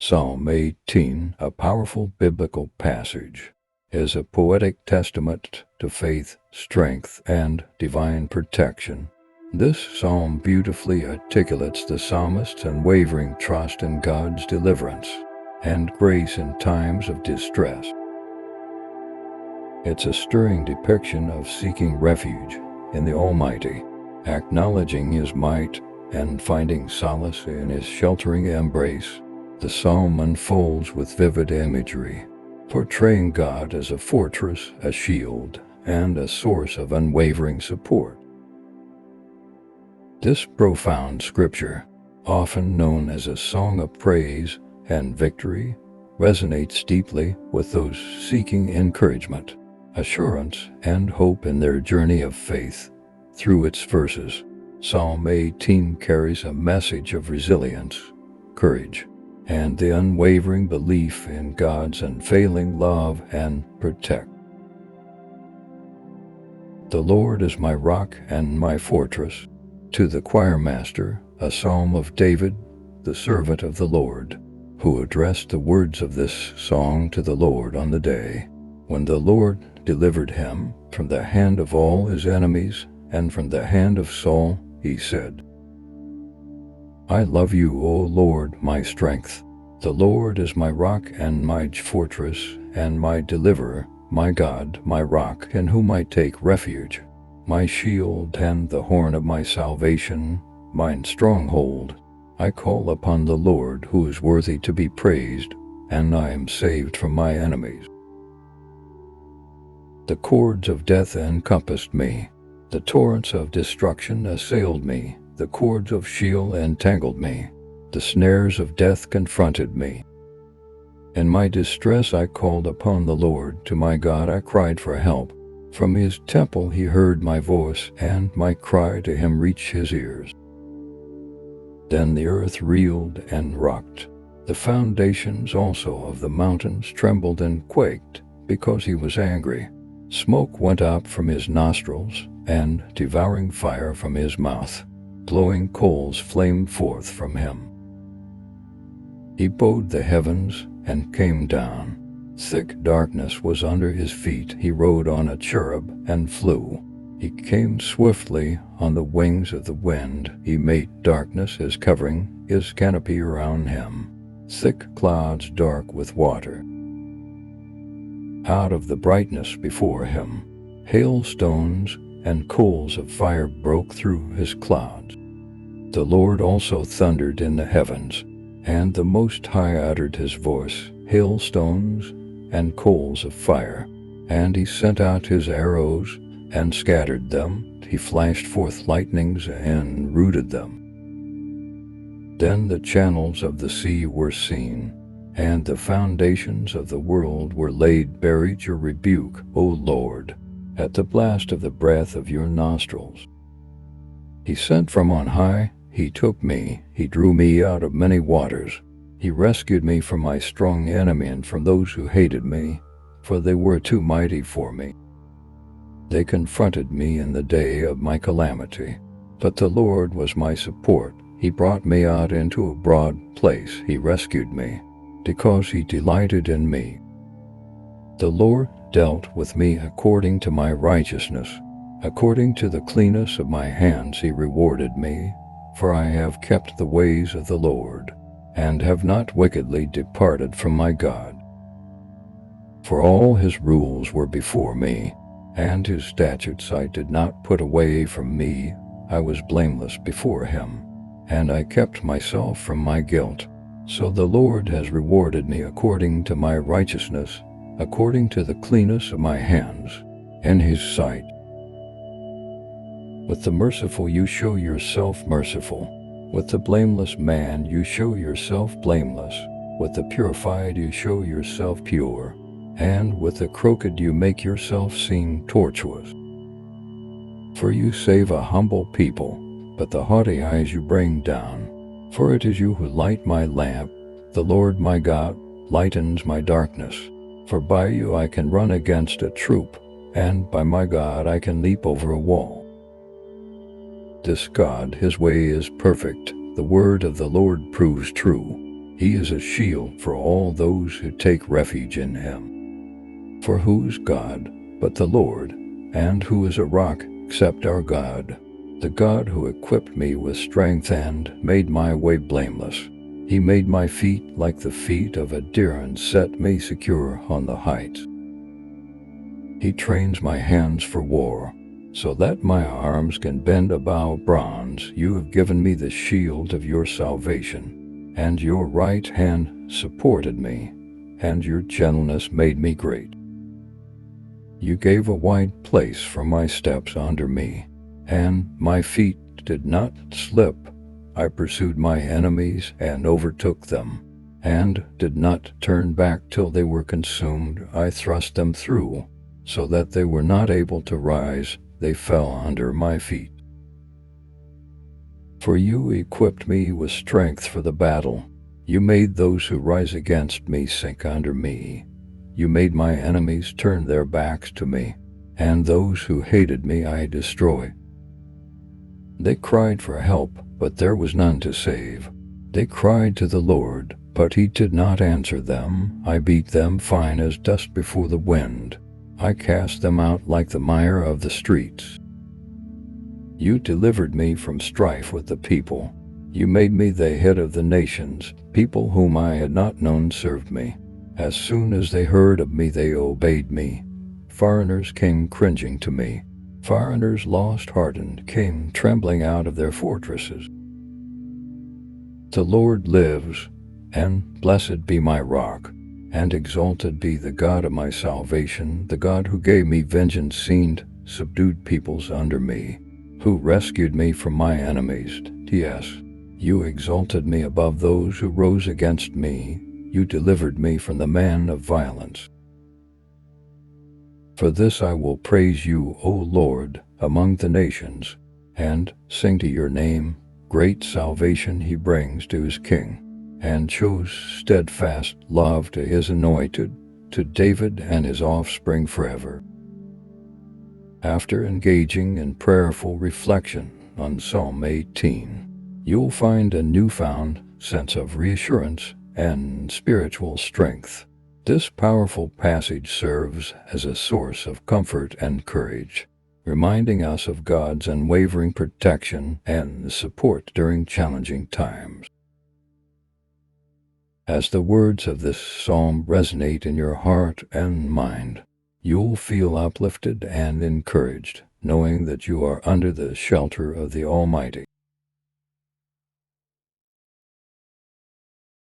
Psalm 18, a powerful biblical passage, is a poetic testament to faith, strength, and divine protection. This psalm beautifully articulates the psalmist's unwavering trust in God's deliverance and grace in times of distress. It's a stirring depiction of seeking refuge in the Almighty, acknowledging His might and finding solace in His sheltering embrace. The psalm unfolds with vivid imagery, portraying God as a fortress, a shield, and a source of unwavering support. This profound scripture, often known as a song of praise and victory, resonates deeply with those seeking encouragement, assurance, and hope in their journey of faith. Through its verses, Psalm 18 carries a message of resilience, courage, and the unwavering belief in God's unfailing love and protection. The Lord is my rock and my fortress. To the choir master, a psalm of David, the servant of the Lord, who addressed the words of this song to the Lord on the day when the Lord delivered him from the hand of all his enemies and from the hand of Saul. He said, I love you, O Lord, my strength. The Lord is my rock and my fortress and my deliverer, my God, my rock, in whom I take refuge, my shield and the horn of my salvation, mine stronghold. I call upon the Lord, who is worthy to be praised, and I am saved from my enemies. The cords of death encompassed me. The torrents of destruction assailed me. The cords of Sheol entangled me. The snares of death confronted me. In my distress I called upon the Lord. To my God I cried for help. From His temple He heard my voice, and my cry to Him reached His ears. Then the earth reeled and rocked. The foundations also of the mountains trembled and quaked, because He was angry. Smoke went up from His nostrils, and devouring fire from His mouth. Glowing coals flamed forth from Him. He bowed the heavens and came down. Thick darkness was under His feet. He rode on a cherub and flew. He came swiftly on the wings of the wind. He made darkness His covering, His canopy around Him. Thick clouds dark with water. Out of the brightness before Him, hailstones and coals of fire broke through His clouds. The Lord also thundered in the heavens, and the Most High uttered His voice, hailstones and coals of fire. And He sent out His arrows and scattered them. He flashed forth lightnings and rooted them. Then the channels of the sea were seen, and the foundations of the world were laid. Buried your rebuke, O Lord, at the blast of the breath of your nostrils. He sent from on high. He took me. He drew me out of many waters. He rescued me from my strong enemy and from those who hated me, for they were too mighty for me. They confronted me in the day of my calamity, but the Lord was my support. He brought me out into a broad place. He rescued me, because He delighted in me. The Lord dealt with me according to my righteousness. According to the cleanness of my hands He rewarded me, for I have kept the ways of the Lord, and have not wickedly departed from my God. For all His rules were before me, and His statutes I did not put away from me. I was blameless before Him, and I kept myself from my guilt. So the Lord has rewarded me according to my righteousness, according to the cleanness of my hands, in His sight. With the merciful you show yourself merciful. With the blameless man you show yourself blameless. With the purified you show yourself pure. And with the crooked you make yourself seem tortuous. For you save a humble people, but the haughty eyes you bring down. For it is you who light my lamp. The Lord my God lightens my darkness. For by you I can run against a troop, and by my God I can leap over a wall. This God, His way is perfect. The word of the Lord proves true. He is a shield for all those who take refuge in him. For who is God but the Lord, and who is a rock except our God? The God who equipped me with strength and made my way blameless. He made my feet like the feet of a deer and set me secure on the heights. He trains my hands for war, so that my arms can bend a bow of bronze. You have given me the shield of your salvation, and your right hand supported me, and your gentleness made me great. You gave a wide place for my steps under me, and my feet did not slip. I pursued my enemies and overtook them, and did not turn back till they were consumed. I thrust them through, so that they were not able to rise. They fell under my feet. For you equipped me with strength for the battle. You made those who rise against me sink under me. You made my enemies turn their backs to me, and those who hated me I destroyed. They cried for help, but there was none to save. They cried to the Lord, but he did not answer them. I beat them fine as dust before the wind. I cast them out like the mire of the streets. You delivered me from strife with the people. You made me the head of the nations. People whom I had not known served me. As soon as they heard of me, they obeyed me. Foreigners came cringing to me. Foreigners lost-hearted came trembling out of their fortresses. The Lord lives, and blessed be my rock, and exalted be the God of my salvation, the God who gave me vengeance and subdued peoples under me, who rescued me from my enemies. Yes, you exalted me above those who rose against me. You delivered me from the man of violence. For this I will praise you, O Lord, among the nations, and sing to your name. Great salvation he brings to his king, and shows steadfast love to his anointed, to David and his offspring forever. After engaging in prayerful reflection on Psalm 18, you'll find a newfound sense of reassurance and spiritual strength. This powerful passage serves as a source of comfort and courage, reminding us of God's unwavering protection and support during challenging times. As the words of this psalm resonate in your heart and mind, you'll feel uplifted and encouraged, knowing that you are under the shelter of the Almighty.